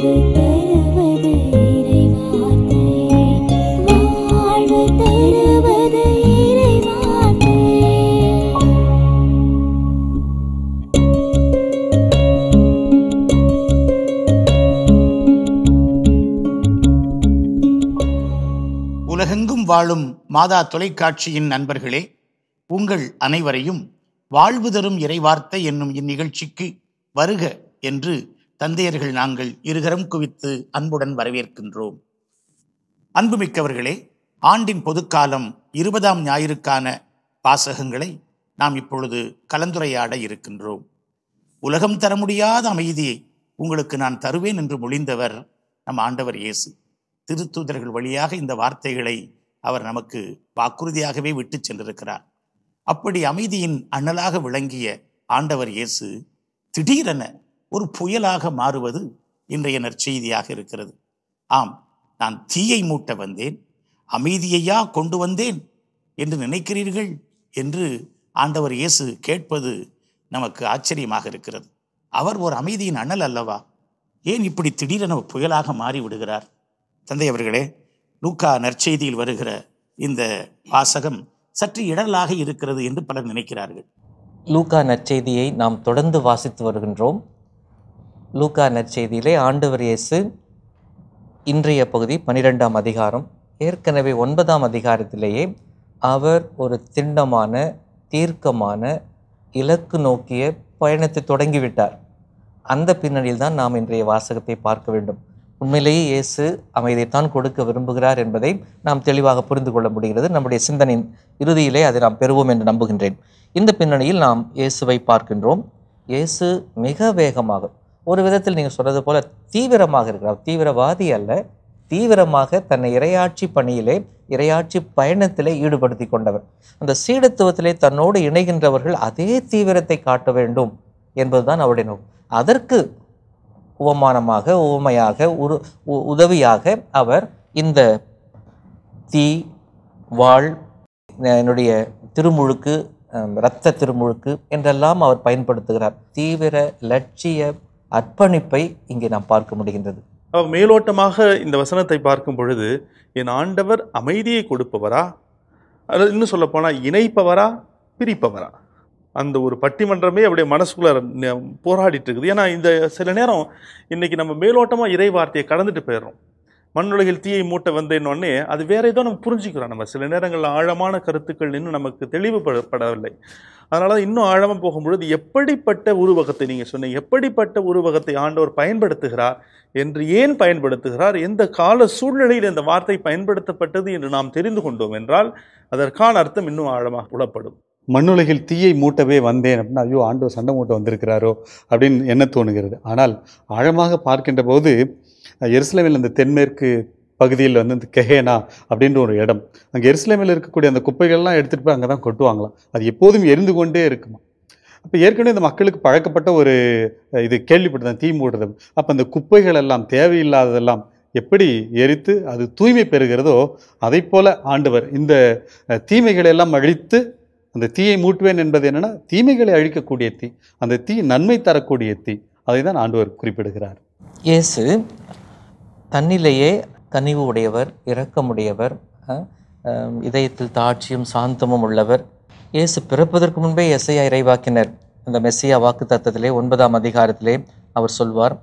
உலகெங்கும் வாழும் மாதா தொலைக்காட்சியின் நண்பர்களே, உங்கள் அனைவரையும் வாழ்வு தரும் இறைவார்த்தை என்னும் இந்நிகழ்ச்சிக்கு வருக என்று தந்தையர்கள் நாங்கள் இருகரம் குவித்து அன்புடன் வரவேற்கின்றோம். அன்புமிக்கவர்களே, ஆண்டின் பொதுக்காலம் 20ஆம் ஞாயிறுக்கான வாசகங்களை நாம் இப்பொழுது கலந்துரையாட இருக்கின்றோம். உலகம் தர முடியாத அமைதியை உங்களுக்கு நான் தருவேன் என்று மொழிந்தவர் நம் ஆண்டவர் இயேசு. திருத்தூதர்கள் வழியாக இந்த வார்த்தைகளை அவர் நமக்கு வாக்குறுதியாகவே விட்டு சென்றிருக்கிறார். அப்படி அமைதியின் அண்ணலாக விளங்கிய ஆண்டவர் இயேசு திடீரென ஒரு புயலாக மாறுவது இன்றைய நற்செய்தியாக இருக்கிறது. ஆம், நான் தீயை மூட்ட வந்தேன், அமைதியையா கொண்டு வந்தேன் என்று நினைக்கிறீர்கள் என்று ஆண்டவர் இயேசு கேட்பது நமக்கு ஆச்சரியமாக இருக்கிறது. அவர் ஒரு அமைதியின் அண்ணல் அல்லவா? ஏன் இப்படி திடீரென புயலாக மாறி விடுகிறார்? தந்தை அவர்களே, லூக்கா நற்செய்தியில் வருகிற இந்த வாசகம் சற்று இடரலாக இருக்கிறது என்று பலர் நினைக்கிறார்கள். லூக்கா நற்செய்தியை நாம் தொடர்ந்து வாசித்து வருகின்றோம். லூக்கா நற்செய்தியிலே ஆண்டவர் இயேசு இன்றைய பகுதி 12ஆம் அதிகாரம், ஏற்கனவே 9ஆம் அதிகாரத்திலேயே அவர் ஒரு திண்ணமான தீர்க்கமான இலக்கு நோக்கிய பயணத்தை தொடங்கிவிட்டார். அந்த பின்னணியில் தான் நாம் இன்றைய வாசகத்தை பார்க்க வேண்டும். உண்மையிலேயே இயேசு அமைதியைத்தான் கொடுக்க விரும்புகிறார் என்பதை நாம் தெளிவாக புரிந்து கொள்ள முடிகிறது. நம்முடைய சிந்தனையின் இறுதியிலே அதை நாம் பெறுவோம் என்று நம்புகின்றேன். இந்த பின்னணியில் நாம் இயேசுவை பார்க்கின்றோம். இயேசு மிக வேகமாக, ஒரு விதத்தில் நீங்கள் சொல்றது போல தீவிரமாக இருக்கிறார். தீவிரவாதி அல்ல, தீவிரமாக தன்னை இறையாட்சி பணியிலே, இறையாட்சி பயணத்திலே ஈடுபடுத்தி கொண்டவர். அந்த சீடத்துவத்திலே தன்னோடு இணைகின்றவர்கள் அதே தீவிரத்தை காட்ட வேண்டும் என்பதுதான் அவருடைய நோக்கம். அதற்கு உவமானமாக, உவமையாக, உதவியாக அவர் இந்த தீ, வாழ், என்னுடைய திருமுழுக்கு, இரத்த திருமுழுக்கு என்றெல்லாம் அவர் பயன்படுத்துகிறார். தீவிர லட்சிய அர்ப்பணிப்பை இங்கே நாம் பார்க்க முடிகின்றது. மேலோட்டமாக இந்த வசனத்தை பார்க்கும் பொழுது, என் ஆண்டவர் அமைதியை கொடுப்பவரா, அல்லது இன்னும் சொல்ல போனால் இணைப்பவரா, பிரிப்பவரா? அந்த ஒரு பட்டிமன்றமே அப்படியே மனசுக்குள்ள போராடிட்டு இருக்குது. ஏன்னா இந்த சில நேரம் இன்னைக்கு நம்ம மேலோட்டமாக இறை வார்த்தையை கடந்துட்டு போயிடுறோம். மண்ணுலகில் தீயை மூட்ட வந்தேன்னொடனே அது வேற ஏதோ நம்ம புரிஞ்சுக்கிறோம். நம்ம சில நேரங்களில் ஆழமான கருத்துக்கள் இன்னும் நமக்கு தெளிவுபடவில்லை. அதனால இன்னும் ஆழமாக போகும்பொழுது எப்படிப்பட்ட உருவகத்தை நீங்கள் சொன்னீங்க, எப்படிப்பட்ட உருவகத்தை ஆண்டவர் பயன்படுத்துகிறார் என்று, ஏன் பயன்படுத்துகிறார், எந்த கால சூழ்நிலையில் இந்த வார்த்தை பயன்படுத்தப்பட்டது என்று நாம் தெரிந்து கொண்டோம் என்றால் அதற்கான அர்த்தம் இன்னும் ஆழமாக புலப்படும். மண்ணுலகில் தீயை மூட்டவே வந்தேன் அப்படின்னா, ஐயோ ஆண்டவர் சண்டை மூட்ட வந்திருக்கிறாரோ அப்படின்னு என்ன தோணுகிறது. ஆனால் ஆழமாக பார்க்கின்ற போது எருசலேமில் அந்த தென்மேற்கு பகுதியில் இந்த கெஹேனா அப்படின்ற ஒரு இடம், அங்கே எருசலேமில் இருக்கக்கூடிய அந்த குப்பைகள்லாம் எடுத்துகிட்டு போய் அங்கே தான் கொட்டுவாங்களாம். அது எப்போதும் எரிந்து கொண்டே இருக்குமா. அப்போ ஏற்கனவே இந்த மக்களுக்கு பழக்கப்பட்ட ஒரு இது கேள்விப்பட்டதான், தீ மூடுறது. அப்போ அந்த குப்பைகள் எல்லாம், தேவையில்லாததெல்லாம் எப்படி எரித்து அது தூய்மை பெறுகிறதோ அதை போல ஆண்டவர் இந்த தீமைகளை எல்லாம் அழித்து அந்த தீயை மூட்டுவேன் என்பது என்னன்னா, தீமைகளை அழிக்கக்கூடிய தீ, அந்த தீ நன்மை தரக்கூடிய தீ. அதை தான் ஆண்டவர் குறிப்பிடுகிறார். இயேசு தன்னிலேயே கனிவு உடையவர், இரக்கமுடையவர், இதயத்தில் தாட்சியும் சாந்தமும் உள்ளவர். இயேசு பிறப்பதற்கு முன்பே எசையா இறைவாக்கினர் இந்த மெஸ்ஸியா வாக்கு தத்தத்திலே 9ஆம் அதிகாரத்திலே அவர் சொல்வார்,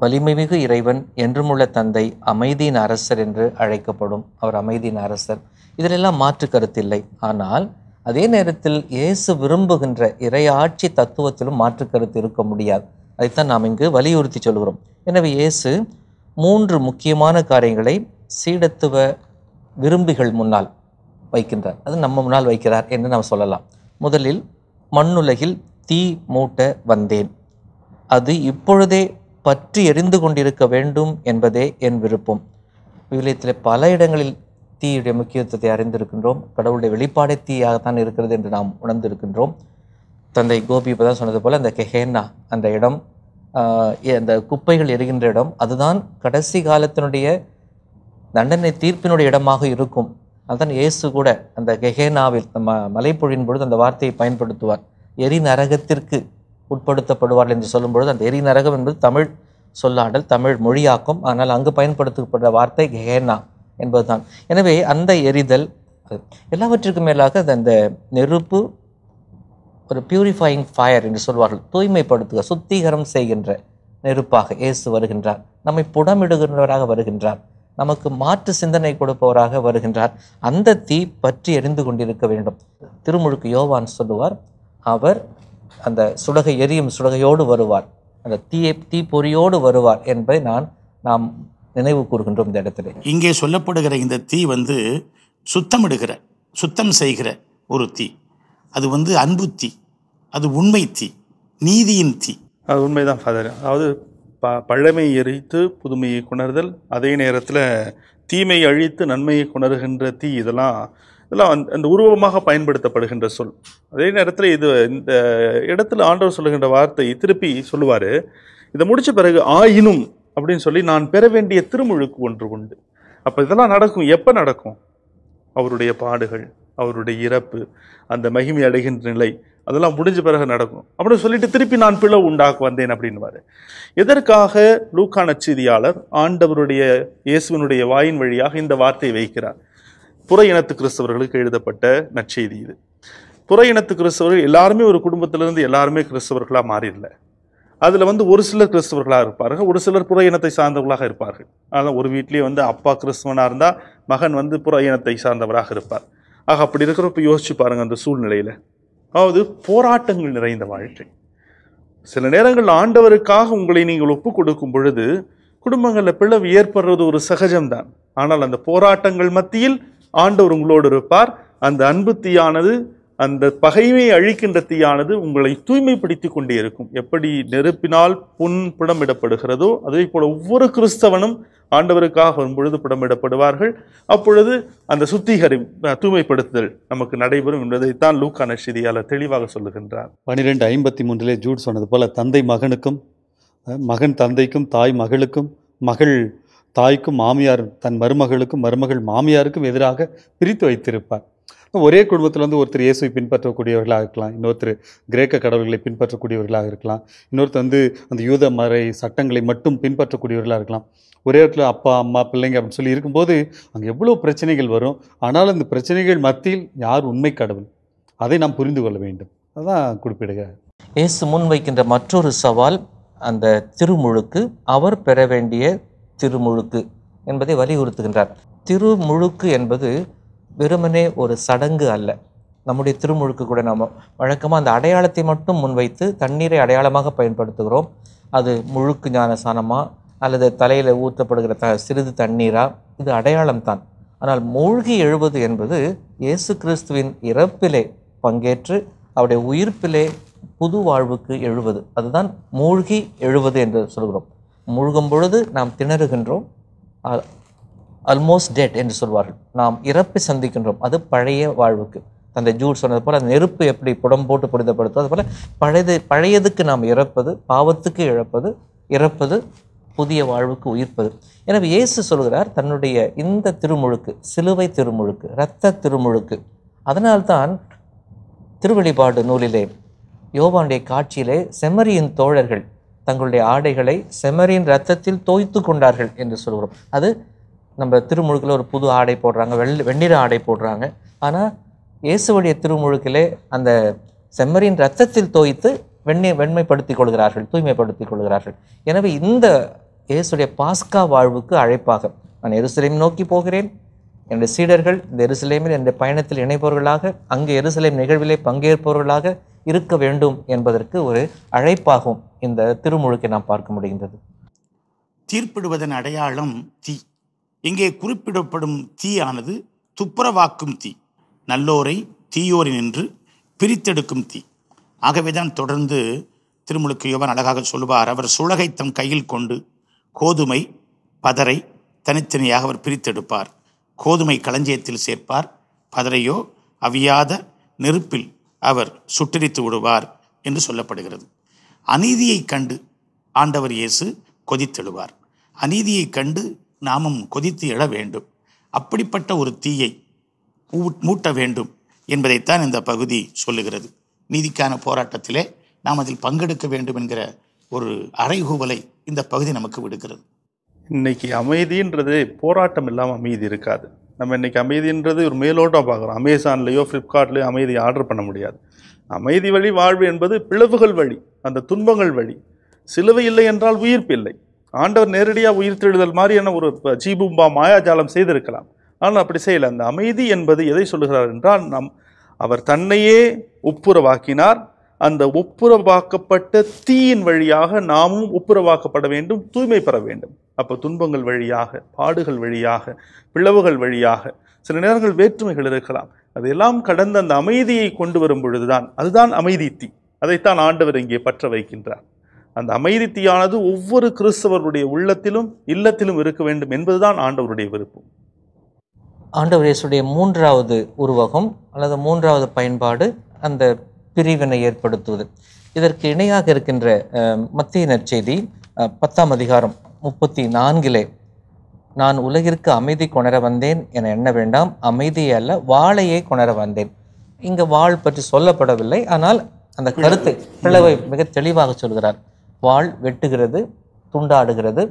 வலிமைமிகு இறைவன் என்றுமுள்ள தந்தை அமைதியின் அரசர் என்று அழைக்கப்படும். அவர் அமைதியின் அரசர். இதிலெல்லாம் மாற்று கருத்தில்லை. ஆனால் அதே நேரத்தில் இயேசு விரும்புகின்ற இறையாட்சி தத்துவத்திலும் மாற்று கருத்து இருக்க முடியாது. அதைத்தான் நாம் இங்கு வலியுறுத்தி சொல்கிறோம். எனவே இயேசு 3 முக்கியமான காரியங்களை சீடத்துவ விரும்பிகள் முன்னால் வைக்கின்றார். அது நம்ம முன்னால் வைக்கிறார் என்று நாம் சொல்லலாம். முதலில், மண்ணுலகில் தீ மூட்ட வந்தேன், அது இப்பொழுதே பற்றி எரிந்து கொண்டிருக்க வேண்டும் என்பதே என் விருப்பம். விவிலியத்தில் பல இடங்களில் தீயுடைய முக்கியத்துவத்தை அறிந்திருக்கின்றோம். கடவுளுடைய வெளிப்பாடே தீயாகத்தான் இருக்கிறது என்று நாம் உணர்ந்திருக்கின்றோம். தந்தை கோபி இப்போ தான் சொன்னது போல், அந்த கெஹேனா அந்த இடம், அந்த குப்பைகள் எரிகின்ற இடம், அதுதான் கடைசி காலத்தினுடைய தண்டனை தீர்ப்பினுடைய இடமாக இருக்கும். அதுதான் இயேசு கூட அந்த கெஹேனாவில் மலைப்பொழியின் பொழுது அந்த வார்த்தையை பயன்படுத்துவார். எரி நரகத்திற்கு உட்படுத்தப்படுவார்கள் என்று சொல்லும் பொழுது, அந்த எரி நரகம் என்பது தமிழ் சொல்லாடல், தமிழ் மொழியாக்கம். ஆனால் அங்கு பயன்படுத்தப்படுற வார்த்தை கெஹேனா என்பதுதான். எனவே அந்த எரிதல் எல்லாவற்றிற்கும் மேலாக அந்த நெருப்பு ஒரு பியூரிஃபையிங் ஃபயர் என்று சொல்வார்கள், தூய்மைப்படுத்துக, சுத்திகரம் செய்கின்ற நெருப்பாக இயேசு வருகின்றார். நம்மை புடமிடுகின்றவராக வருகின்றார். நமக்கு மாற்று சிந்தனை கொடுப்பவராக வருகின்றார். அந்த தீ பற்றி எரிந்து கொண்டிருக்க வேண்டும். திருமுழுக்கு யோவான் சொல்லுவார், அவர் அந்த சுடகை எரியும் சுடகையோடு வருவார், அந்த தீப்பொறியோடு வருவார் என்பதை நாம் நினைவு கூறுகின்றோம் இந்த இடத்துல. இங்கே சொல்லப்படுகிற இந்த தீ சுத்தமிடுகிற, சுத்தம் செய்கிற ஒரு தீ. அது அன்பு தீ, அது உண்மை தீ, நீதியின் தீ. அது உண்மைதான் ஃபாதர். அதாவது பழமை எரித்து புதுமையை கொணர்தல், அதே நேரத்தில் தீமை அழித்து நன்மையை கொணர்கின்ற தீ, இதெல்லாம் அந்த உருவமாக பயன்படுத்தப்படுகின்ற சொல். அதே நேரத்தில் இந்த இடத்துல ஆண்டவர் சொல்லுகின்ற வார்த்தை திருப்பி சொல்லுவார், இதை முடித்த பிறகு ஆயினும் அப்படின்னு சொல்லி நான் பெற வேண்டிய திருமுழுக்கு ஒன்று உண்டு. அப்போ இதெல்லாம் நடக்கும். எப்போ நடக்கும்? அவருடைய பாடுகள், அவருடைய இறப்பு, அந்த மகிமை அடைகின்ற நிலை, அதெல்லாம் முடிஞ்ச பிறகு நடக்கும் அப்படின்னு சொல்லிட்டு திருப்பி நான் பிளவு உண்டாக்க வந்தேன் அப்படின்வாரு. எதற்காக லூக்கா நற்செய்தியாளர் ஆண்டவருடைய இயேசுவினுடைய வாயின் வழியாக இந்த வார்த்தையை வைக்கிறார்? புற இனத்து கிறிஸ்தவர்களுக்கு எழுதப்பட்ட நற்செய்தி இது. புற இனத்து கிறிஸ்தவர்கள் எல்லாருமே ஒரு குடும்பத்திலிருந்து எல்லாருமே கிறிஸ்தவர்களாக மாறிடல. அதில் ஒரு சிலர் கிறிஸ்தவர்களாக இருப்பார்கள், ஒரு சிலர் புற இனத்தை சார்ந்தவர்களாக இருப்பார்கள். அதான் ஒரு வீட்லேயே அப்பா கிறிஸ்தவனாக இருந்தால் மகன் புற இனத்தை சார்ந்தவராக இருப்பார். ஆக அப்படி இருக்கிறப்ப யோசிச்சு பாருங்கள் அந்த சூழ்நிலையில். அதாவது போராட்டங்கள் நிறைந்த வாழ்க்கை. சில நேரங்களில் ஆண்டவருக்காக உங்களை நீங்கள் ஒப்பு கொடுக்கும் பொழுது குடும்பங்களில் பிளவு ஏற்படுறது ஒரு சகஜம்தான். ஆனால் அந்த போராட்டங்கள் மத்தியில் ஆண்டவர் உங்களோடு இருப்பார். அந்த அன்பு தீயானது, அந்த பகைமையை அழிக்கின்ற தீயானது உங்களை தூய்மைப்படுத்தி கொண்டே இருக்கும். எப்படி நெருப்பினால் புடமிடப்படுகிறதோ அதே போல ஒவ்வொரு கிறிஸ்தவனும் ஆண்டவருக்காக வரும்பொழுது புடமிடப்படுவார்கள். அப்பொழுது அந்த தூய்மைப்படுத்துதல் நமக்கு நடைபெறும் என்பதைத்தான் லூக்கா நற்செய்தியாளர் தெளிவாக சொல்லுகின்றார். 12:53 ஜூட் சொன்னது போல, தந்தை மகனுக்கும், மகன் தந்தைக்கும், தாய் மகளுக்கும், மகள் தாய்க்கும், மாமியார் தன் மருமகளுக்கும், மருமகள் மாமியாருக்கும் எதிராக பிரித்து வைத்திருப்பார். ஒரே குடும்பத்தில் ஒருத்தர் இயேசுவை பின்பற்றக்கூடியவர்களாக இருக்கலாம், இன்னொருத்தர் கிரேக்க கடவுள்களை பின்பற்றக்கூடியவர்களாக இருக்கலாம், இன்னொருத்தர் அந்த யூத மறை சட்டங்களை மட்டும் பின்பற்றக்கூடியவர்களாக இருக்கலாம். ஒரே இடத்துல அப்பா அம்மா பிள்ளைங்க அப்படின்னு சொல்லி இருக்கும்போது அங்கே எவ்வளோ பிரச்சனைகள் வரும். ஆனால் அந்த பிரச்சனைகள் மத்தியில் யார் உண்மை கடவுள், அதை நாம் புரிந்து கொள்ள வேண்டும். அதான் குறிப்பிடுகிறார். இயேசு முன் வைக்கின்ற மற்றொரு சவால் அந்த திருமுழுக்கு, அவர் பெற வேண்டிய திருமுழுக்கு என்பதை வலியுறுத்துகின்றார். திருமுழுக்கு என்பது வெறுமனே ஒரு சடங்கு அல்ல. நம்முடைய திருமுழுக்கு கூட நாம் வழக்கமாக அந்த அடையாளத்தை மட்டும் முன்வைத்து தண்ணீரை அடையாளமாக பயன்படுத்துகிறோம். அது முழுக்கு ஞானசானமா அல்லது தலையில் ஊற்றப்படுகிற சிறிது தண்ணீரா, இது அடையாளம்தான். ஆனால் மூழ்கி எழுவது என்பது இயேசு கிறிஸ்துவின் இறப்பிலே பங்கேற்று அவருடைய உயிர்ப்பிலே புது வாழ்வுக்கு எழுவது. அதுதான் மூழ்கி எழுவது என்று சொல்கிறோம். மூழ்கும் பொழுது நாம் திணறுகின்றோம், ஆல்மோஸ்ட் டெட் என்று சொல்வார்கள். நாம் இறப்பை சந்திக்கின்றோம், அது பழைய வாழ்வுக்கு. அந்த ஜூட் சொன்னது போல் அந்த நெருப்பு எப்படி புடம் போட்டு புரிதப்படுத்தும், அதுபோல் பழையதுக்கு நாம் இறப்பது, பாவத்துக்கு இறப்பது, புதிய வாழ்வுக்கு உயிர்ப்பது. எனவே இயேசு சொல்கிறார் தன்னுடைய இந்த திருமுழுக்கு, சிலுவை திருமுழுக்கு, இரத்த திருமுழுக்கு. அதனால்தான் திருவெளிப்பாடு நூலிலே யோவானுடைய காட்சியிலே செம்மறியின் தோழர்கள் தங்களுடைய ஆடைகளை செம்மறியின் இரத்தத்தில் தோய்த்து கொண்டார்கள் என்று சொல்கிறோம். அது நம்ம திருமுழுக்கில் ஒரு புது ஆடை போடுறாங்க, வெண்ணிற ஆடை போடுறாங்க. ஆனால் இயேசுவுடைய திருமுழுக்கிலே அந்த செம்மறியின் இரத்தத்தில் தோய்த்து வெண்மைப்படுத்திக் கொள்கிறார்கள், தூய்மைப்படுத்திக் கொள்கிறார்கள். எனவே இந்த இயேசுடைய பாஸ்கா வாழ்வுக்கு அழைப்பாக நான் எருசலேம் நோக்கி போகிறேன், என்னுடைய சீடர்கள் இந்த எருசலேமில் என்னுடைய பயணத்தில் இணைப்பவர்களாக, அங்கு எருசலேம் நிகழ்விலே பங்கேற்பவர்களாக இருக்க வேண்டும் என்பதற்கு ஒரு அழைப்பாகும் இந்த திருமுழுக்கை நாம் பார்க்க முடிகின்றது. தீர்ப்பிடுவதன் அடையாளம் தீ. இங்கே குறிப்பிடப்படும் தீயானது துப்புரவாக்கும் தீ, நல்லோரை தீயோரை நின்று பிரித்தெடுக்கும் தீ. ஆகவேதான் தொடர்ந்து திருமுழுக்கு யோவான் அழகாக சொல்லுவார், அவர் சுளகை தம் கையில் கொண்டு கோதுமை பதரை தனித்தனியாக அவர் பிரித்தெடுப்பார். கோதுமை களஞ்சியத்தில் சேர்ப்பார், பதரையோ அவியாத நெருப்பில் அவர் சுட்டெரித்து விடுவார் என்று சொல்லப்படுகிறது. அநீதியை கண்டு ஆண்டவர் இயேசு கொதித்தெழுவார். அநீதியை கண்டு நாமும் கொதித்து எழ வேண்டும். அப்படிப்பட்ட ஒரு தீயை மூட்ட வேண்டும் என்பதைத்தான் இந்த பகுதி சொல்லுகிறது. நீதிக்கான போராட்டத்திலே நாம் அதில் பங்கெடுக்க வேண்டும் என்கிற ஒரு அறைகூவலை இந்த பகுதி நமக்கு விடுகிறது. இன்னைக்கு அமைதின்றது போராட்டம் இல்லாமல் அமைதி இருக்காது. நம்ம இன்னைக்கு அமைதின்றது ஒரு மேலோட்டம் பார்க்குறோம். அமேசான்லேயோ ஃப்ளிப்கார்ட்லேயோ அமைதி ஆர்டர் பண்ண முடியாது. அமைதி வழி வாழ்வு என்பது பிளவுகள் வழி, அந்த துன்பங்கள் வழி. சிலுவை இல்லை என்றால் உயிர்ப்பு இல்லை. ஆண்டவர் நேரடியாக உயிர்த்தெழுதல் மாதிரியான ஒரு ஜீபூம்பா மாயாஜாலம் செய்திருக்கலாம். ஆனால் அப்படி செய்யலை. அந்த அமைதி என்பது எதை சொல்லுகிறார் என்றால், அவர் தன்னையே ஒப்புரவாக்கினார். அந்த ஒப்புரவாக்கப்பட்ட தீயின் வழியாக நாமும் ஒப்புரவாக்கப்பட வேண்டும், தூய்மை பெற வேண்டும். அப்போ துன்பங்கள் வழியாக, பாடுகள் வழியாக, பிளவுகள் வழியாக, சில நேரங்கள் வேற்றுமைகள் இருக்கலாம், அதையெல்லாம் கடந்த அந்த அமைதியை கொண்டு வரும் பொழுதுதான், அதுதான் அமைதி தீ. அதைத்தான் ஆண்டவர் இங்கே பற்ற வைக்கின்றார். அந்த அமைதி தீயானது ஒவ்வொரு கிறிஸ்தவருடைய உள்ளத்திலும் இல்லத்திலும் இருக்க வேண்டும் என்பதுதான் ஆண்டவருடைய விருப்பம். ஆண்டவர் இயேசுடைய மூன்றாவது உருவகம் அல்லது மூன்றாவது பயன்பாடு அந்த பிரிவினை ஏற்படுத்துவது. இதற்கு இணையாக இருக்கின்ற மத்தேயு நற்செய்தி 10ஆம் அதிகாரம் 34 நான் உலகிற்கு அமைதி கொணர வந்தேன் என எண்ண வேண்டாம், அமைதியே அல்ல வாளையே கொணர வந்தேன். இங்கே வாழ் பற்றி சொல்லப்படவில்லை, ஆனால் அந்த கருத்தை பிளவை மிக தெளிவாக சொல்கிறார். வாழ் வெட்டுகிறது, துண்டாடுகிறது,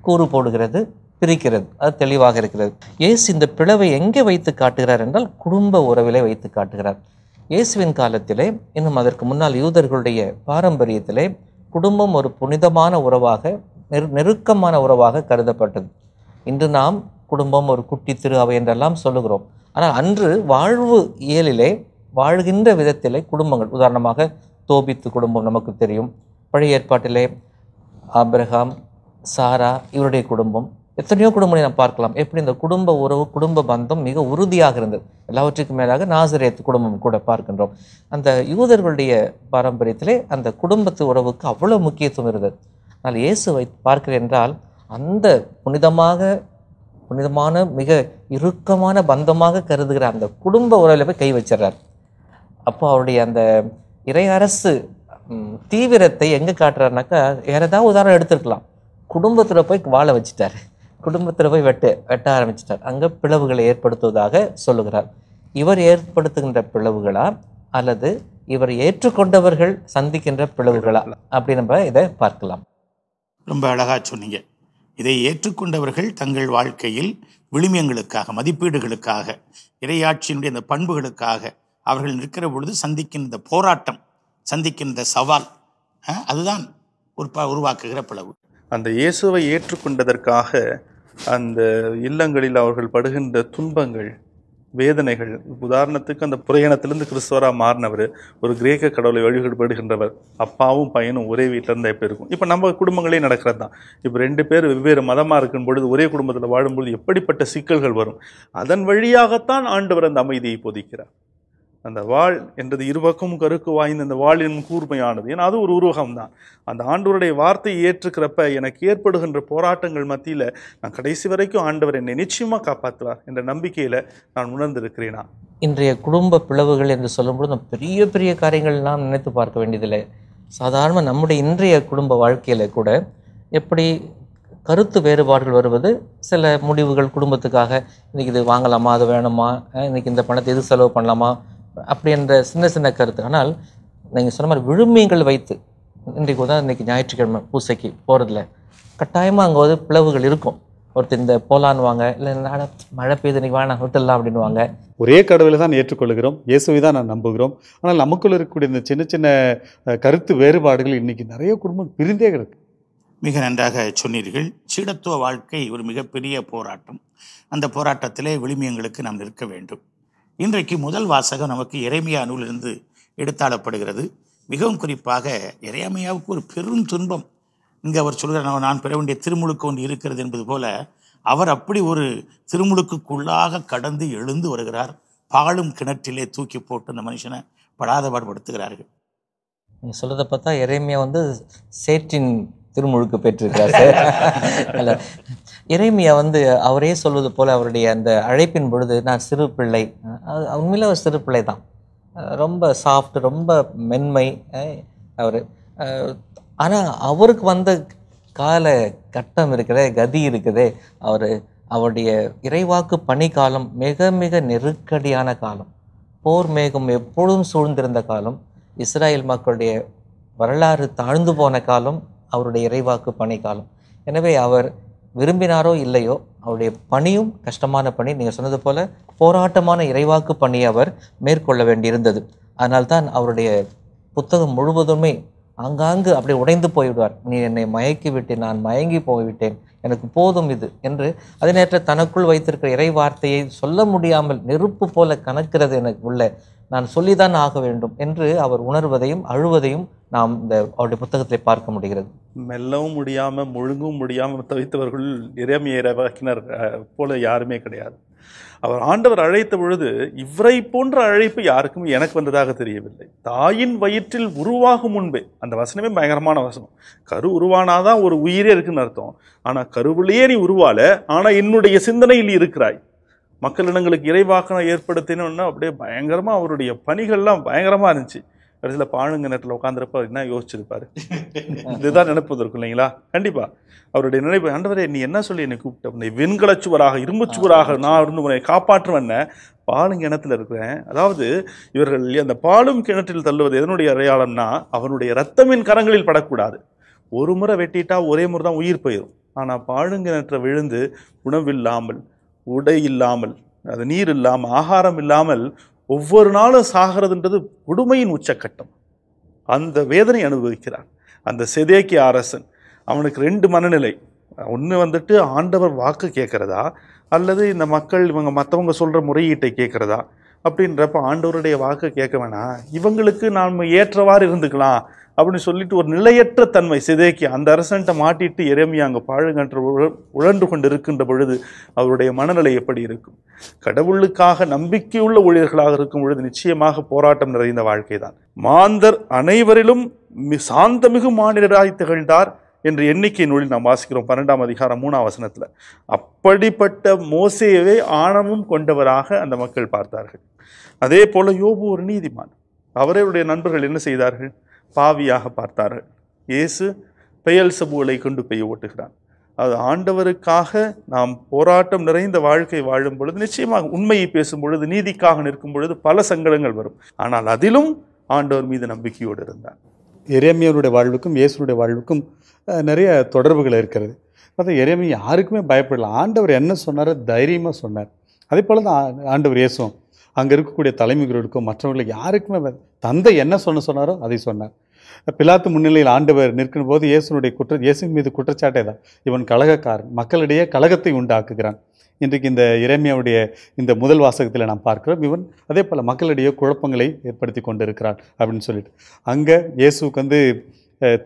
கூறு போடுகிறது, பிரிக்கிறது. அது தெளிவாக இருக்கிறது. இயேசு இந்த பிளவை எங்கே வைத்து காட்டுகிறார் என்றால் குடும்ப உறவிலே வைத்து காட்டுகிறார். இயேசுவின் காலத்திலே, இன்னும் அதற்கு முன்னால் யூதர்களுடைய பாரம்பரியத்திலே குடும்பம் ஒரு புனிதமான உறவாக, நெருக்கமான உறவாக கருதப்பட்டது. இன்று நாம் குடும்பம் ஒரு குட்டி திரு அவை என்றெல்லாம் சொல்லுகிறோம். ஆனால் அன்று வாழ்வு இயலிலே, வாழ்கின்ற விதத்திலே குடும்பங்கள், உதாரணமாக தோபித்து குடும்பம் நமக்கு தெரியும். பழைய ஏற்பாட்டிலே ஆபிரகாம், சாரா இவருடைய குடும்பம், எத்தனையோ குடும்பங்களை நாம் பார்க்கலாம். எப்படி இந்த குடும்ப உறவு, குடும்ப பந்தம் மிக உறுதியாக இருந்தது. எல்லாவற்றுக்கும் மேலாக நாசரேத் குடும்பம் கூட பார்க்கின்றோம். அந்த யூதர்களுடைய பாரம்பரியத்திலே அந்த குடும்பத்து உறவுக்கு அவ்வளவு முக்கியத்துவம் இருந்தது. ஆனால் இயேசுவை பார்க்கிறேன் என்றால் அந்த புனிதமான மிக இறுக்கமான பந்தமாக கருதுகிற அந்த குடும்ப உறவில் போய் கை வச்சிடறார். அப்போ அவருடைய அந்த இறை அரசு தீவிரத்தை எங்கே காட்டுறாருனாக்கா, ஏதாவது உதாரணம் எடுத்துருக்கலாம். குடும்பத்தில் போய் வாழ வச்சுட்டார், குடும்பத்தில் போய் வெட்ட ஆரம்பிச்சிட்டார். அங்கே பிளவுகளை ஏற்படுத்துவதாக சொல்லுகிறார். இவர் ஏற்படுத்துகின்ற பிளவுகளா அல்லது இவர் ஏற்றுக்கொண்டவர்கள் சந்திக்கின்ற பிளவுகளா அப்படி நம்ம இதை பார்க்கலாம். ரொம்ப அழகா சொன்னீங்க. இதை ஏற்றுக்கொண்டவர்கள் தங்கள் வாழ்க்கையில் விழுமியங்களுக்காக, மதிப்பீடுகளுக்காக, இறையாட்சியினுடைய இந்த பண்புகளுக்காக அவர்கள் நிற்கிற பொழுது சந்திக்கின்ற போராட்டம், சந்திக்கின்ற சவால், அதுதான் உருவாக்குகிற பிளவு. அந்த இயேசுவை ஏற்றுக்கொண்டதற்காக அந்த இல்லங்களில் அவர்கள் படுகின்ற துன்பங்கள், வேதனைகள், உதாரணத்துக்கு அந்த புரையணத்திலிருந்து கிறிஸ்தவராக மாறினவர் ஒரு கிரேக்க கடவுளை வழிபடுகின்றவர், அப்பாவும் பையனும் ஒரே வீட்டில் இருந்தால் எப்படி இருக்கும்? இப்போ நம்ம குடும்பங்களே நடக்கிறது தான். இப்போ 2 பேர் வெவ்வேறு மதமாக இருக்கும் பொழுது, ஒரே குடும்பத்தில் வாழும்பொழுது எப்படிப்பட்ட சிக்கல்கள் வரும்? அதன் வழியாகத்தான் ஆண்டவர் அந்த அமைதியை போதிக்கிறார். அந்த வாழ் என்றது இருபக்கம் கருக்கு வாய்ந்த அந்த வாளின் கூர்மையானது. ஏன்னா அது ஒரு உருவகம் தான். அந்த ஆண்டவருடைய வார்த்தையை ஏற்றுக்கிறப்ப எனக்கு ஏற்படுகின்ற போராட்டங்கள் மத்தியில் நான் கடைசி வரைக்கும் ஆண்டவர் என்னை நிச்சயமாக காப்பாற்றுவார் என்ற நம்பிக்கையில் நான் உணர்ந்திருக்கிறேனா. இன்றைய குடும்ப பிளவுகள் என்று சொல்லும்போது பெரிய பெரிய காரியங்கள் நாம் நினைத்து பார்க்க வேண்டியதில்லை. சாதாரண நம்முடைய இன்றைய குடும்ப வாழ்க்கையில் கூட எப்படி கருத்து வேறுபாடுகள் வருவது, சில முடிவுகள் குடும்பத்துக்காக, இன்றைக்கி இது வாங்கலாமா, அது வேணுமா, இன்றைக்கி இந்த பணத்தை எது செலவு பண்ணலாமா, அப்படி என்ற சின்ன சின்ன கருத்து. ஆனால் நீங்கள் சொன்ன மாதிரி விழுமியங்கள் வைத்து, இன்றைக்கி ஞாயிற்றுக்கிழமை பூசைக்கு போகிறதுல கட்டாயமாக அங்கே வந்து பிளவுகள் இருக்கும். ஒருத்தர் இந்த போலான்னு வாங்க, இல்லை மழை பெய்யுது இன்னைக்கு வேணாம் விட்டுடலாம் அப்படின்னு வாங்க. ஒரே கடவுளை தான் ஏற்றுக்கொள்கிறோம், இயேசுவை தான் நான் நம்புகிறோம். ஆனால் நமக்குள்ள இருக்கக்கூடிய இந்த சின்ன சின்ன கருத்து வேறுபாடுகள் இன்னைக்கு நிறைய குடும்பம் பிரிந்தே கிடக்கு. மிக நன்றாக சொன்னீர்கள். சீடத்துவ வாழ்க்கை ஒரு மிகப்பெரிய போராட்டம். அந்த போராட்டத்திலே விழுமியங்களுக்கு நாம் நிற்க வேண்டும். இன்றைக்கு முதல் வாசகம் நமக்கு எரேமியா நூலிலிருந்து எடுத்தாளப்படுகிறது. மிகவும் குறிப்பாக எரேமியாவுக்கு ஒரு பெரும் துன்பம். இங்கே அவர் சொல்கிறார், நான் பெற வேண்டிய திருமுழுக்கு ஒன்று இருக்கிறது என்பது போல அவர் அப்படி ஒரு திருமுழுக்குள்ளாக கடந்து எழுந்து வருகிறார். பாழும் கிணற்றிலே தூக்கி போட்டு அந்த மனுஷனை படாத பாடுபடுத்துகிறார்கள். நீங்கள் சொல்கிறத பார்த்தா எரேமியா வந்து சேற்றின் திருமுழுக்கு பெற்றிருக்கிறார். அல்ல, எரேமியா வந்து அவரே சொல்வது போல் அவருடைய அந்த அழைப்பின் பொழுது, நான் சிறு பிள்ளை, உண்மையில ஒரு சிறு பிள்ளை தான், ரொம்ப சாஃப்ட், ரொம்ப மென்மை அவர். ஆனால் அவருக்கு வந்த கால கட்டம் இருக்குதே, கதி இருக்குதே, அவருடைய இறைவாக்கு பணிக்காலம் மிக மிக நெருக்கடியான காலம். போர் மேகம் எப்பொழுதும் சூழ்ந்திருந்த காலம். இஸ்ராயல் மக்களுடைய வரலாறு தாழ்ந்து போன காலம். அவருடைய இறைவாக்கு பணி காலம். எனவே அவர் விரும்பினாரோ இல்லையோ அவருடைய பணியும் கஷ்டமான பணி. நீங்கள் சொன்னது போல போராட்டமான இறைவாக்கு பணியை அவர் மேற்கொள்ள வேண்டியிருந்தது. அதனால்தான் அவருடைய புத்தகம் முழுவதுமே ஆங்காங்கு அப்படி உடைந்து போய்விடுவார். நீ என்னை மயக்கி விட்டேன், நான் மயங்கி போய்விட்டேன், எனக்கு போதும் இது என்று. அதே நேரத்தில் தனக்குள் வைத்திருக்கிற இறை வார்த்தையை சொல்ல முடியாமல் நெருப்பு போல கனக்கிறது எனக்கு உள்ள, நான் சொல்லிதான் ஆக வேண்டும் என்று அவர் உணர்வதையும் அழுவதையும் நாம் இந்த அவருடைய புத்தகத்தை பார்க்க முடிகிறது. மெல்லவும் முடியாமல் முழுங்கவும் முடியாமல் தவித்தவர்கள் எரேமியா இறைவாக்கினர் போல யாருமே கிடையாது. அவர் ஆண்டவர் அழைத்த பொழுது இவரை போன்ற அழைப்பு யாருக்கும் எனக்கு வந்ததாக தெரியவில்லை. தாயின் வயிற்றில் உருவாகும் முன்பே, அந்த வசனமே பயங்கரமான வசனம். கரு உருவானாதான் ஒரு உயிரே இருக்குன்னு அர்த்தம். ஆனால் கருவிலேயே நீ உருவால, ஆனால் என்னுடைய சிந்தனையில் இருக்கிறாய். மக்களிடங்களுக்கு இறைவாக்கனம் ஏற்படுத்தினோன்னா அப்படியே பயங்கரமாக அவருடைய பணிகள்லாம் பயங்கரமாக இருந்துச்சு. கடைசியில் பாழுங்க நேரத்தில் உட்காந்துருப்ப என்ன யோசிச்சிருப்பாரு. இதுதான் நினைப்பதற்கு இல்லைங்களா? கண்டிப்பா அவருடைய நினைப்பு, ஆண்டவரே நீ என்ன சொல்லி என்னை கூப்பிட்ட, உன்னை வெண்கலச்சுவராக இரும்புச்சுவராக நான் இருந்து உன்னை காப்பாற்றுவேன்ன, பாலும் கிணத்துல இருக்கிறேன். அதாவது இவர்கள் அந்த பாலும் கிணற்றில் தள்ளுவது எதனுடைய அடையாளம்னா, அவனுடைய இரத்தமின் கரங்களில் படக்கூடாது. ஒரு முறை வெட்டிட்டா ஒரே முறை தான் உயிர் போயிடும். ஆனால் பாழுங்கிணற்ற விழுந்து உணவில்லாமல், உடை இல்லாமல், அது நீர் இல்லாமல், ஆகாரம் இல்லாமல் ஒவ்வொரு நாளும் சாகிறதுன்றது கொடுமையின் உச்சக்கட்டம். அந்த வேதனை அனுபவிக்கிறான் அந்த செதேக்கியா அரசன். அவனுக்கு 2 மனநிலை. ஒன்று வந்துட்டு ஆண்டவர் வாக்கு கேட்கறதா, அல்லது இந்த மக்கள் இவங்க மற்றவங்க சொல்கிற முறையீட்டை கேட்குறதா. அப்படின்றப்ப ஆண்டவருடைய வாக்கு கேட்க வேணாம், இவங்களுக்கு நாம் ஏற்றவாறு இருந்துக்கலாம் அப்படின்னு சொல்லிட்டு ஒரு நிலையற்ற தன்மை செதேக்கியா அந்த அரசன்ட்ட மாட்டிட்டு எரேமியா அங்கே பாழுங்கன்று உழன்று கொண்டு இருக்கின்ற பொழுது அவருடைய மனநிலை எப்படி இருக்கும்? கடவுளுக்காக நம்பிக்கையுள்ள ஊழியர்களாக இருக்கும் பொழுது நிச்சயமாக போராட்டம் நிறைந்த வாழ்க்கை தான். மாந்தர் அனைவரிலும் சாந்தமிகு மானிடராய் திகழ்ந்தார் என்று எண்ணிக்கை நூலில் நாம் வாசிக்கிறோம் 12ஆம் அதிகாரம் 3ஆம் வசனத்தில். அப்படிப்பட்ட மோசேயவே ஆணவம் கொண்டவராக அந்த மக்கள் பார்த்தார்கள். அதே போல யோபு ஒரு நீதிமான். அவருடைய நண்பர்கள் என்ன செய்தார்கள்? பாவியாக பார்த்தார்கள். இயேசு பெயல்செபூலை கொண்டு போய் ஓட்டுகிறான். அது ஆண்டவருக்காக நாம் போராட்டம் நிறைந்த வாழ்க்கை வாழும் பொழுது, நிச்சயமாக உண்மையை பேசும் பொழுது, நீதிக்காக நிற்கும் பொழுது பல சங்கடங்கள் வரும். ஆனால் அதிலும் ஆண்டவர் மீது நம்பிக்கையோடு இருந்தார். எரேமியாவுடைய வாழ்வுக்கும் இயேசுடைய வாழ்வுக்கும் நிறைய தொடர்புகள் இருக்கிறது. பார்த்தா எரேமியா யாருக்குமே பயப்படல. ஆண்டவர் என்ன சொன்னாரோ தைரியமாக சொன்னார். அதே போல் தான் ஆண்டவர் இயேசுவும் அங்கே இருக்கக்கூடிய தலைமைகளுக்கும் மற்றவர்களுக்கு யாருக்குமே தந்தை என்ன சொன்னாரோ அதை சொன்னார். பிலாத்து முன்னிலையில் ஆண்டவர் நிற்கும் போது இயேசுவின் மீது குற்றச்சாட்டே தான், இவன் கலகக்காரன், மக்களிடையே கலகத்தை உண்டாக்குகிறான். இன்றைக்கு இந்த எரேமியாவுடைய இந்த முதல் வாசகத்தில் நாம் பார்க்கிறோம், இவன் அதே போல் மக்களிடையே குழப்பங்களை ஏற்படுத்தி கொண்டு இருக்கிறான் அப்படின்னு சொல்லிட்டு. அங்கே இயேசுக்கு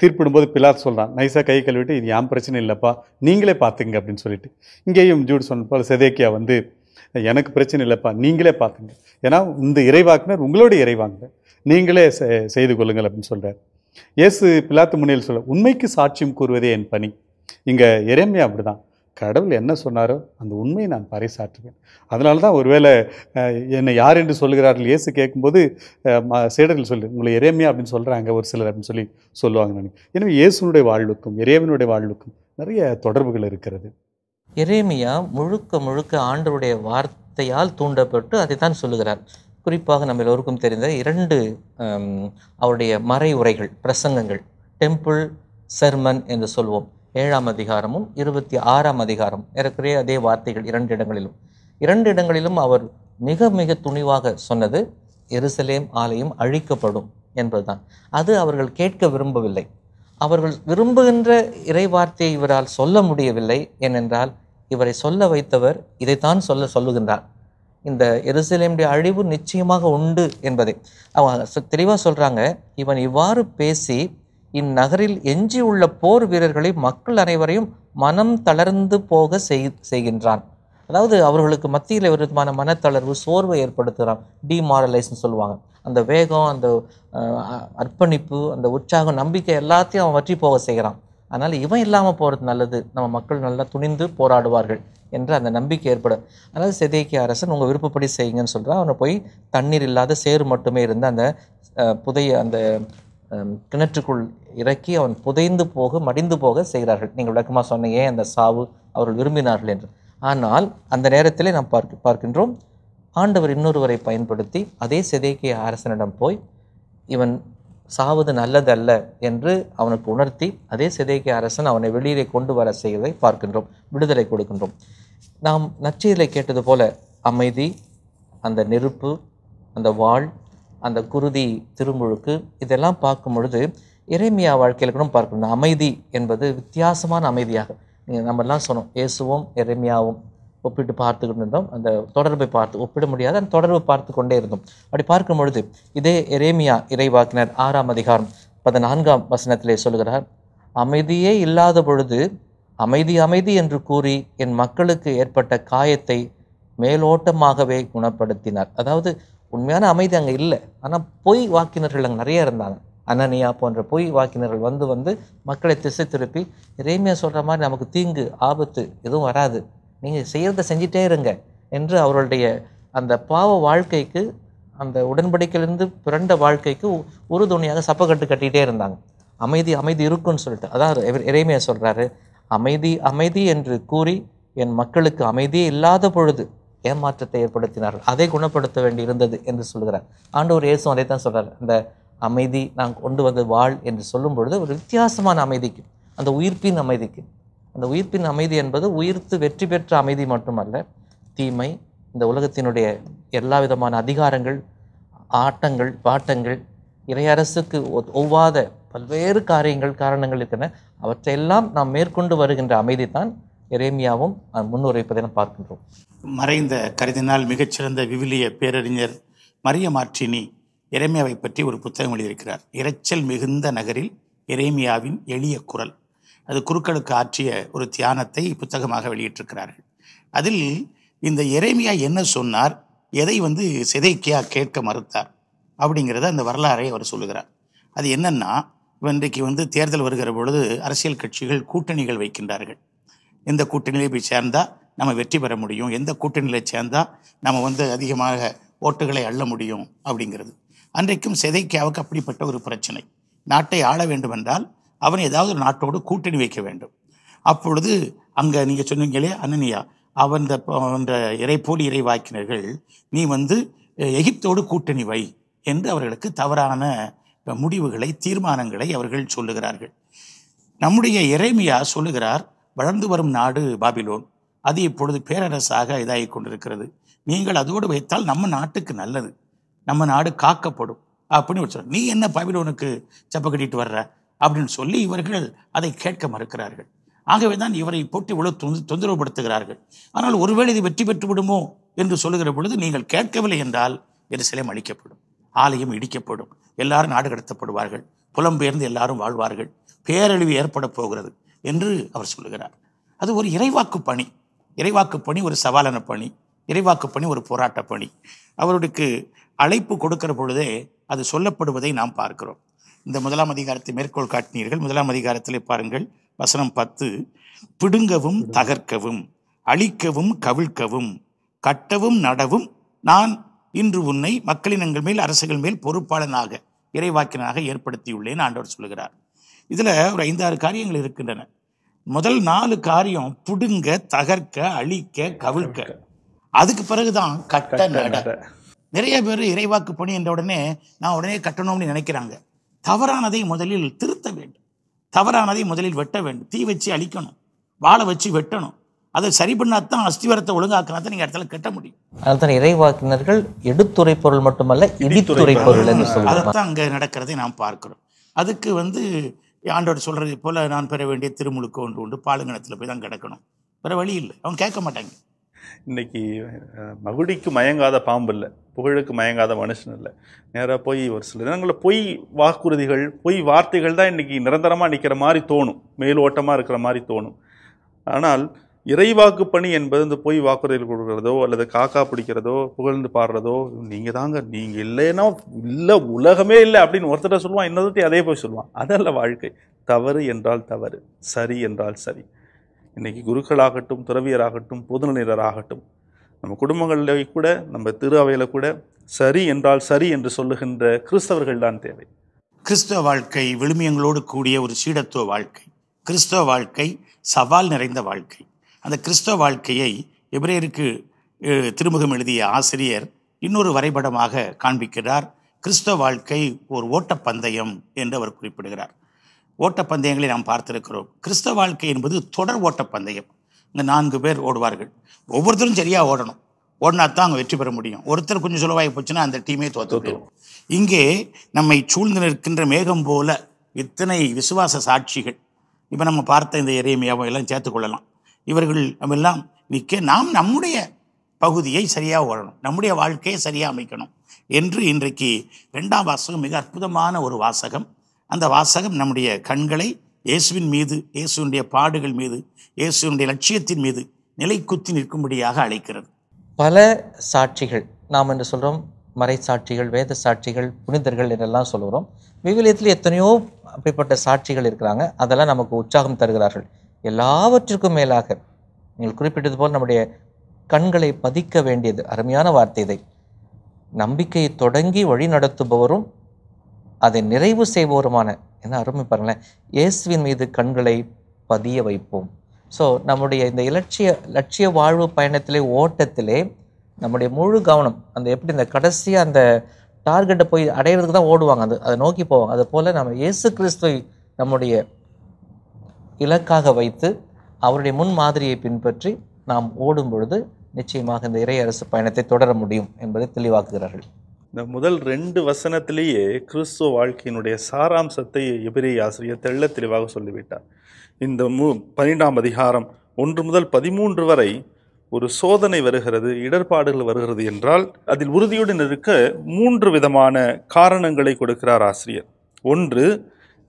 தீர்ப்பிடும்போது பிலாத்து சொல்கிறான், நைஸாக கை கழுவிட்டு, இது என் பிரச்சனை இல்லைப்பா, நீங்களே பார்த்துங்க அப்படின்னு சொல்லிட்டு. இங்கேயும் ஜூட் சொன்ன போல் செதேக்கியா எனக்கு பிரச்சனை இல்லைப்பா, நீங்களே பார்த்துங்க, ஏன்னா இந்த இறைவாக்கினர் உங்களுடைய இறைவாக்கினர், நீங்களே செய்து கொள்ளுங்கள் அப்படின்னு சொல்கிறார். இயேசு பிலாத்து முன்னிலையில் சொல்ல, உண்மைக்கு சாட்சியம் கூறுவதே என் பணி. இங்கே எரேமியா அப்படிதான், கடவுள் என்ன சொன்னாரோ அந்த உண்மையை நான் பறைசாற்றுவேன். அதனால தான் ஒருவேளை என்னை யார் என்று சொல்லுகிறார்கள் இயேசு கேட்கும்போது சீடர்கள் சொல்லு, உங்களை எரேமியா அப்படின்னு சொல்கிறாங்க ஒரு சிலர் அப்படின்னு சொல்லி சொல்லுவாங்க. எனவே இயேசுனுடைய வாழ்வுக்கும் இறைவனுடைய வாழ்வுக்கும் நிறைய தொடர்புகள் இருக்கிறது. எரேமியா முழுக்க முழுக்க ஆண்டவருடைய வார்த்தையால் தூண்டப்பட்டு அதை தான் சொல்லுகிறார். குறிப்பாக நம்ம எல்லோருக்கும் தெரிந்த 2 அவருடைய மறை உரைகள், பிரசங்கங்கள், டெம்பிள் செர்மன் என்று சொல்வோம். 7ஆம் அதிகாரமும் 26ஆம் அதிகாரம் ஏறக்குறைய அதே வார்த்தைகள் 2 இடங்களிலும். 2 இடங்களிலும் அவர் மிக மிக துணிவாக சொன்னது எருசலேம் ஆலயம் அழிக்கப்படும் என்பதுதான். அது அவர்கள் கேட்க விரும்பவில்லை. அவர்கள் விரும்புகின்ற இறைவார்த்தையை இவரால் சொல்ல முடியவில்லை. ஏனென்றால் இவரை சொல்ல வைத்தவர் இதைத்தான் சொல்லுகின்றார். இந்த எருசலேமுடைய அழிவு நிச்சயமாக உண்டு என்பதை அவங்க தெளிவாக சொல்கிறாங்க. இவன் இவ்வாறு பேசி இந்நகரில் எஞ்சி உள்ள போர் வீரர்களை, மக்கள் அனைவரையும் மனம் தளர்ந்து போக செய்கின்றான். அதாவது அவர்களுக்கு மத்தியில் ஒரு விதமான மனத்தளர்வு, சோர்வை ஏற்படுத்துகிறான். டிமாரலைஸ்ன்னு சொல்லுவாங்க. அந்த வேகம், அந்த அர்ப்பணிப்பு, அந்த உற்சாகம், நம்பிக்கை எல்லாத்தையும் அவன் வற்றி போக செய்கிறான். அதனால் இவன் இல்லாமல் போகிறது நல்லது, நம்ம மக்கள் நல்லா துணிந்து போராடுவார்கள் என்ற அந்த நம்பிக்கை ஏற்படும். அதனால் செதேக்கியா அரசன் உங்கள் விருப்பப்படி செய்யுங்கன்னு சொல்கிறான். அவனை போய் தண்ணீர் இல்லாத சேறு மட்டுமே இருந்த அந்த அந்த கிணற்றுக்குள் இறக்கி அவன் புதைந்து போக, மடிந்து போக செய்கிறார்கள். நீங்கள் விளக்கமாக சொன்னீங்க அந்த சாவு அவர்கள் விரும்பினார்கள் என்று. ஆனால் அந்த நேரத்திலே நாம் பார்க்கின்றோம், ஆண்டவர் இன்னொருவரை பயன்படுத்தி அதே செதேக்கியா அரசனிடம் போய், இவன் சாவது நல்லதல்ல என்று அவனுக்கு உணர்த்தி அதே சிதேக்கியா அரசன் அவனை வெளியிலே கொண்டு வர செய்வதை பார்க்கின்றோம், விடுதலை கொடுக்கின்றோம். நாம் நற்செய்தியிலே கேட்டது போல அமைதி, அந்த நெருப்பு, அந்த வாள், அந்த குருதி திருமுழுக்கு, இதெல்லாம் பார்க்கும் பொழுது எரேமியா வாழ்க்கையில் கூட பார்க்கணும். இந்த அமைதி என்பது வித்தியாசமான அமைதியாக நம்மெல்லாம் சொன்னோம். இயேசுவும் எரேமியாவும் ஒப்பிட்டு பார்த்துக்கிட்டு இருந்தோம். அந்த தொடர்பை ஒப்பிட முடியாத அந்த தொடர்பை பார்த்து கொண்டே இருந்தோம். அப்படி பார்க்கும் பொழுது இதே எரேமியா இறைவாக்கினர் 6ஆம் அதிகாரம் 14ஆம் வசனத்திலே சொல்கிறார், அமைதியே இல்லாத பொழுது அமைதி அமைதி என்று கூறி என் மக்களுக்கு ஏற்பட்ட காயத்தை மேலோட்டமாகவே குணப்படுத்தினார். அதாவது உண்மையான அமைதி அங்கே இல்லை, ஆனால் பொய் வாக்கினர்கள் அங்கே நிறைய இருந்தாங்க. அனனியா போன்ற பொய் வாக்கினர்கள் வந்து மக்களை திசை திருப்பி எரேமியா சொல்கிற மாதிரி நமக்கு தீங்கு ஆபத்து எதுவும் வராது, நீங்கள் செய்கிறத செஞ்சிட்டே இருங்க என்று அவர்களுடைய அந்த பாவ வாழ்க்கைக்கு, அந்த உடன்படிக்கையிலிருந்து பிறண்ட வாழ்க்கைக்கு உறுதுணையாக சப்பக்கட்டு கட்டிகிட்டே இருந்தாங்க. அமைதி அமைதி இருக்குன்னு சொல்லிட்டு அதான் எரேமியா சொல்கிறாரு, அமைதி அமைதி என்று கூறி என் மக்களுக்கு அமைதியே இல்லாத பொழுது ஏமாற்றத்தை ஏற்படுத்தினார்கள், அதை குணப்படுத்த வேண்டி இருந்தது என்று சொல்கிறார். ஆண்டவர் இயேசு அதை தான் சொல்கிறார். அந்த அமைதி நான் கொண்டு வந்த வாழ் என்று சொல்லும் பொழுது ஒரு வித்தியாசமான அமைதிக்கு, அந்த உயிர்ப்பின் அமைதிக்கு, அந்த உயிர்ப்பின் அமைதி என்பது உயிர்த்து வெற்றி பெற்ற அமைதி மட்டுமல்ல, தீமை, இந்த உலகத்தினுடைய எல்லா விதமான அதிகாரங்கள், ஆட்டங்கள், பாட்டங்கள், இறையரசுக்கு ஒவ்வாத பல்வேறு காரணங்கள் இருக்கின்றன. அவற்றையெல்லாம் நாம் மேற்கொண்டு வருகின்ற அமைதி தான் எரேமியாவும் முன்னுரைப்பதை நாம் பார்க்கின்றோம். மறைந்த கருதினால் மிகச்சிறந்த விவிலிய பேரறிஞர் மரிய மார்டினி எரேமியாவை பற்றி ஒரு புத்தகம் எழுதியிருக்கிறார். இரைச்சல் மிகுந்த நகரில் எரேமியாவின் எளிய குரல். அது குருக்களுக்கு ஆற்றிய ஒரு தியானத்தை புத்தகமாக வெளியிட்டிருக்கிறார்கள். அதில் இந்த எரேமியா என்ன சொன்னார், எதை சிதைக்கியா கேட்க மறுத்தார் அப்படிங்கிறத அந்த வரலாறை அவர் சொல்லுகிறார். அது என்னன்னா, இன்றைக்கு தேர்தல் வருகிற பொழுது அரசியல் கட்சிகள் கூட்டணிகள் வைக்கின்றார்கள். எந்த கூட்டணியிலே போய் சேர்ந்தால் நம்ம வெற்றி பெற முடியும், எந்த கூட்டணியில் சேர்ந்தால் நம்ம அதிகமாக ஓட்டுகளை அள்ள முடியும் அப்படிங்கிறது. அன்றைக்கும் சிதைக்கியாவுக்கு அப்படிப்பட்ட ஒரு பிரச்சனை. நாட்டை ஆள வேண்டுமென்றால் அவன் ஏதாவது ஒரு நாட்டோடு கூட்டணி வைக்க வேண்டும். அப்பொழுது அங்கே நீங்கள் சொன்னீங்களே அனனியா, அவன் இறைப்போலி இறைவாக்கினர்கள் நீ எகிப்தோடு கூட்டணி வை என்று அவர்களுக்கு தவறான முடிவுகளை, தீர்மானங்களை அவர்கள் சொல்லுகிறார்கள். நம்முடைய எரேமியா சொல்லுகிறார், வளர்ந்து வரும் நாடு பாபிலோன், அது இப்பொழுது பேரரசாக இதாகி கொண்டிருக்கிறது, நீங்கள் அதோடு வைத்தால் நம்ம நாட்டுக்கு நல்லது, நம்ம நாடு காக்கப்படும் அப்படின்னு சொல்ற. நீ என்ன பாபிலோனுக்கு செப்ப கட்டிட்டு வர்ற அப்படின்னு சொல்லி இவர்கள் அதை கேட்க மறுக்கிறார்கள். ஆகவே தான் இவரை போட்டு இவ்வளவு தொந்தரவுபடுத்துகிறார்கள். ஆனால் ஒருவேளை இது வெற்றி பெற்று விடுமோ என்று சொல்லுகிற பொழுது, நீங்கள் கேட்கவில்லை என்றால் எருசலேம் அழிக்கப்படும், ஆலயம் இடிக்கப்படும், எல்லாரும் நாடு கடத்தப்படுவார்கள், புலம்பெயர்ந்து எல்லாரும் வாழ்வார்கள், பேரழிவு ஏற்பட போகிறது என்று அவர் சொல்லுகிறார். அது ஒரு இறைவாக்கு பணி. இறைவாக்கு பணி ஒரு சவாலான பணி, இறைவாக்கு பணி ஒரு போராட்ட பணி. அவருக்கு அழைப்பு கொடுக்கிற பொழுதே அது சொல்லப்படுவதை நாம் பார்க்கிறோம். இந்த 1ஆம் அதிகாரத்தை மேற்கோள் காட்டினீர்கள். 1ஆம் அதிகாரத்திலே பாருங்கள், வசனம் 10, பிடுங்கவும் தகர்க்கவும் அழிக்கவும் கவிழ்க்கவும் கட்டவும் நடவும் நான் இன்று உன்னை மக்களினங்கள் மேல் அரசுகள் மேல் பொறுப்பாளனாக இறைவாக்கினாக ஏற்படுத்தியுள்ளேன் ஆண்டவர் சொல்லுகிறார். இதில் ஒரு 5-6 காரியங்கள் இருக்கின்றன. முதல் 4 காரியம் பிடுங்க, தகர்க்க, அழிக்க, கவிழ்க்க. அதுக்கு பிறகுதான் கட்ட நட. நிறைய பேர் இறைவாக்கு பணி என்ற உடனே நான் உடனே கட்டணும்னு நினைக்கிறாங்க. தவறானதை முதலில் திருத்த வேண்டும், தவறானதை முதலில் வெட்ட வேண்டும். தீ வச்சு அழிக்கணும், வாழை வச்சு வெட்டணும். அதை சரி பண்ணாதான் அஸ்திவாரத்தை ஒழுங்காக்கினாதான் நீங்க இடத்துல கட்ட முடியும். அதுதான் இறைவாக்கினர்கள் எடுத்துரை பொருள் மட்டுமல்ல, இடித்துரை பொருள் என்று சொல்லுவாங்க. அதைத்தான் அங்க நடக்கிறதை நாம் பார்க்கிறோம். அதுக்கு ஆண்டவர் சொல்றது போல நான் பெற வேண்டிய திருமுழுக்கு ஒன்று உண்டு, பாலுங்கணத்துல போய் தான் கிடக்கணும், வேற வழி இல்லை. அவங்க கேட்க மாட்டாங்க. இன்னைக்கு மகுடிக்கு மயங்காத பாம்பு இல்லை, புகழுக்கு மயங்காத மனுஷன் இல்லை. நேராக போய் ஒரு சில நேரங்களில் பொய் வாக்குறுதிகள், பொய் வார்த்தைகள் தான் இன்னைக்கு நிரந்தரமாக நிற்கிற மாதிரி தோணும், மேலோட்டமாக இருக்கிற மாதிரி தோணும். ஆனால் இறைவாக்கு பணி என்பது இந்த பொய் வாக்குறுதிகள் கொடுக்குறதோ அல்லது காக்கா பிடிக்கிறதோ புகழ்ந்து பாடுறதோ, நீங்கள் தாங்க, நீங்கள் இல்லைன்னா இல்லை உலகமே இல்லை அப்படின்னு ஒருத்தரை சொல்லுவான், இன்னொருத்தி அதே போய் சொல்லுவான். அதல்ல வாழ்க்கை. தவறு என்றால் தவறு, சரி என்றால் சரி. இன்றைக்கி குருக்களாகட்டும், துறவியராகட்டும், பொதுநிலையராகட்டும், நம்ம குடும்பங்களில் கூட, நம்ம திரு அவையில் கூட சரி என்றால் சரி என்று சொல்லுகின்ற கிறிஸ்தவர்கள் தான் தேவை. கிறிஸ்தவ வாழ்க்கை விழுமியங்களோடு கூடிய ஒரு சீடத்துவ வாழ்க்கை, கிறிஸ்தவ வாழ்க்கை சவால் நிறைந்த வாழ்க்கை. அந்த கிறிஸ்தவ வாழ்க்கையை எபிரேயருக்கு திருமுகம் எழுதிய ஆசிரியர் இன்னொரு வரைபடமாக காண்பிக்கிறார். கிறிஸ்தவ வாழ்க்கை ஒரு ஓட்டப்பந்தயம் என்று அவர் குறிப்பிடுகிறார். ஓட்டப்பந்தயங்களை நாம் பார்த்திருக்கிறோம். கிறிஸ்தவ வாழ்க்கை என்பது தொடர் ஓட்டப்பந்தயம். இந்த 4 பேர் ஓடுவார்கள். ஒவ்வொருத்தரும் சரியாக ஓடணும். ஓடினா தான் அவங்க வெற்றி பெற முடியும். ஒருத்தர் கொஞ்சம் சுலவாகி போச்சுன்னா அந்த டீமே தோற்று போயிடும். இங்கே நம்மை சூழ்ந்து நிற்கின்ற மேகம் போல இத்தனை விசுவாச சாட்சிகள். இப்போ நம்ம பார்த்த இந்த எரேமியாவை எல்லாம் சேர்த்துக்கொள்ளலாம். இவர்கள் நம்மெல்லாம் நிற்க நாம் நம்முடைய பகுதியை சரியாக ஓடணும், நம்முடைய வாழ்க்கையை சரியாக அமைக்கணும் என்று இன்றைக்கு 2ஆம் வாசகம் மிக அற்புதமான ஒரு வாசகம். அந்த வாசகம் நம்முடைய கண்களை இயேசுவின் மீது, இயேசுவினுடைய பாடுகள் மீது, இயேசுவினுடைய லட்சியத்தின் மீது நிலை குத்தி நிற்கும்படியாக அழைக்கிறது. பல சாட்சிகள் நாம் என்று சொல்கிறோம், மறை சாட்சிகள், வேத சாட்சிகள், புனிதர்கள் என்றெல்லாம் சொல்கிறோம். விவிலியத்தில் எத்தனையோ அப்படிப்பட்ட சாட்சிகள் இருக்கிறாங்க. அதெல்லாம் நமக்கு உற்சாகம் தருகிறார்கள். எல்லாவற்றிற்கும் மேலாக நீங்கள் குறிப்பிட்டது போல் நம்முடைய கண்களை பதிக்க வேண்டியது, அருமையான வார்த்தை இதை, நம்பிக்கையை தொடங்கி வழி நடத்துபவரும் அதை நிறைவு செய்பவருமான, என்ன அருமை பாருங்களேன், இயேசுவின் மீது கண்களை பதிய வைப்போம். ஸோ நம்முடைய இந்த லட்சிய வாழ்வு பயணத்திலே, ஓட்டத்திலே நம்முடைய முழு கவனம் அந்த எப்படி இந்த கடைசியாக அந்த டார்கெட்டை போய் அடையிறதுக்கு தான் ஓடுவாங்க, அதை நோக்கி போவாங்க. அது போல் நம்ம இயேசு கிறிஸ்துவை நம்முடைய இலக்காக வைத்து அவருடைய முன் மாதிரியை பின்பற்றி நாம் ஓடும் பொழுது நிச்சயமாக இந்த இறை அரசு பயணத்தை தொடர முடியும் என்பதை தெளிவாக்குகிறார்கள். இந்த முதல் 2 வசனத்திலேயே கிறிஸ்துவ வாழ்க்கையினுடைய சாராம்சத்தை எபிரேய ஆசிரியர் தெள்ள தெளிவாக சொல்லிவிட்டார். இந்த 12ஆம் அதிகாரம் 1 முதல் 13 வரை ஒரு சோதனை வருகிறது, இடர்பாடுகள் வருகிறது என்றால் அதில் உறுதியுடன் இருக்க 3 விதமான காரணங்களை கொடுக்கிறார் ஆசிரியர். 1,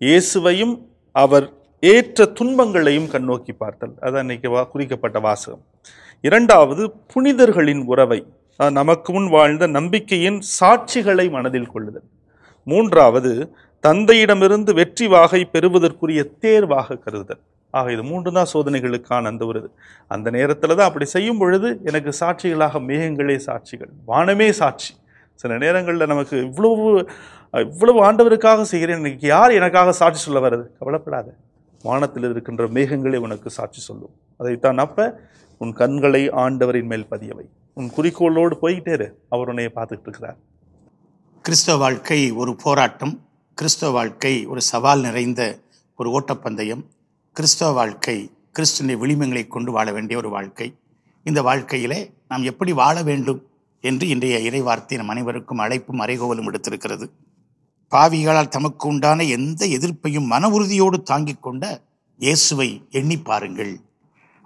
இயேசுவையும் அவர் ஏற்ற துன்பங்களையும் கண்ணோக்கி பார்த்தல், அதான் இன்னைக்கு குறிக்கப்பட்ட வாசகம். 2வது, புனிதர்களின் உறவை, நமக்கு முன் வாழ்ந்த நம்பிக்கையின் சாட்சிகளை மனதில் கொள்ளுதல். 3வது, தந்தையிடமிருந்து வெற்றி வாகை பெறுவதற்குரிய தேர்வாக கருதுதல். ஆக இது 3 தான் சோதனைகளுக்கான அந்த நேரத்தில் தான் அப்படி செய்யும் பொழுது எனக்கு சாட்சிகளாக மேகங்களே சாட்சிகள், வானமே சாட்சி. சில நேரங்களில் நமக்கு இவ்வளவு ஆண்டவருக்காக செய்கிறேன், இன்னைக்கு யார் எனக்காக சாட்சி சொல்ல வருது? கவலைப்படாத, வானத்தில் இருக்கின்ற மேகங்களே உனக்கு சாட்சி சொல்லும். அதைத்தான் அப்ப உன் கண்களை ஆண்டவரின் மேல் பதியவை, உன் குறிக்கோளோடு போய்கிட்டே இரு, அவர் உன்னைய பார்த்துட்டு இருக்கிறார். கிறிஸ்தவ வாழ்க்கை ஒரு போராட்டம், கிறிஸ்தவ வாழ்க்கை ஒரு சவால் நிறைந்த ஒரு ஓட்டப்பந்தயம், கிறிஸ்தவ வாழ்க்கை கிறிஸ்துவின் விளிம்பங்களை கொண்டு வாழ வேண்டிய ஒரு வாழ்க்கை. இந்த வாழ்க்கையிலே நாம் எப்படி வாழ வேண்டும் என்று இன்றைய இறைவார்த்தை நம் அனைவருக்கும் அழைப்பும் அறைகோவலும் எடுத்திருக்கிறது. பாவிகளால் தமக்கு உண்டான எந்த எதிர்ப்பையும் மன உறுதியோடு தாங்கிக் கொண்ட இயேசுவை எண்ணி பாருங்கள்,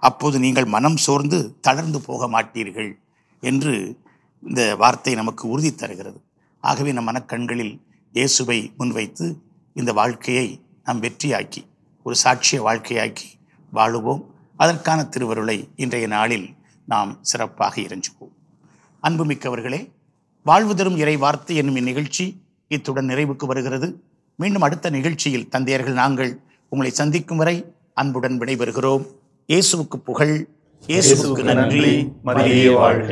அப்போது நீங்கள் மனம் சோர்ந்து தளர்ந்து போக மாட்டீர்கள் என்று இந்த வார்த்தை நமக்கு உறுதி தருகிறது. ஆகவே நம் மனக்கண்களில் இயேசுவை முன்வைத்து இந்த வாழ்க்கையை நாம் வெற்றியாக்கி ஒரு சாட்சிய வாழ்க்கையாக்கி வாழுவோம். அதற்கான திருவருளை இன்றைய நாளில் நாம் சிறப்பாக இறைஞ்சுவோம். அன்புமிக்கவர்களே, வாழ்வு தரும் இறை வார்த்தை என்னும் இந்நிகழ்ச்சி இத்துடன் நிறைவுக்கு வருகிறது. மீண்டும் அடுத்த நிகழ்ச்சியில் தந்தையர்கள் நாங்கள் உங்களை சந்திக்கும் வரை அன்புடன் விடைபெறுகிறோம். இயேசுவுக்கு புகழ், இயேசுவுக்கு நன்றி. மரியே வாழ்க.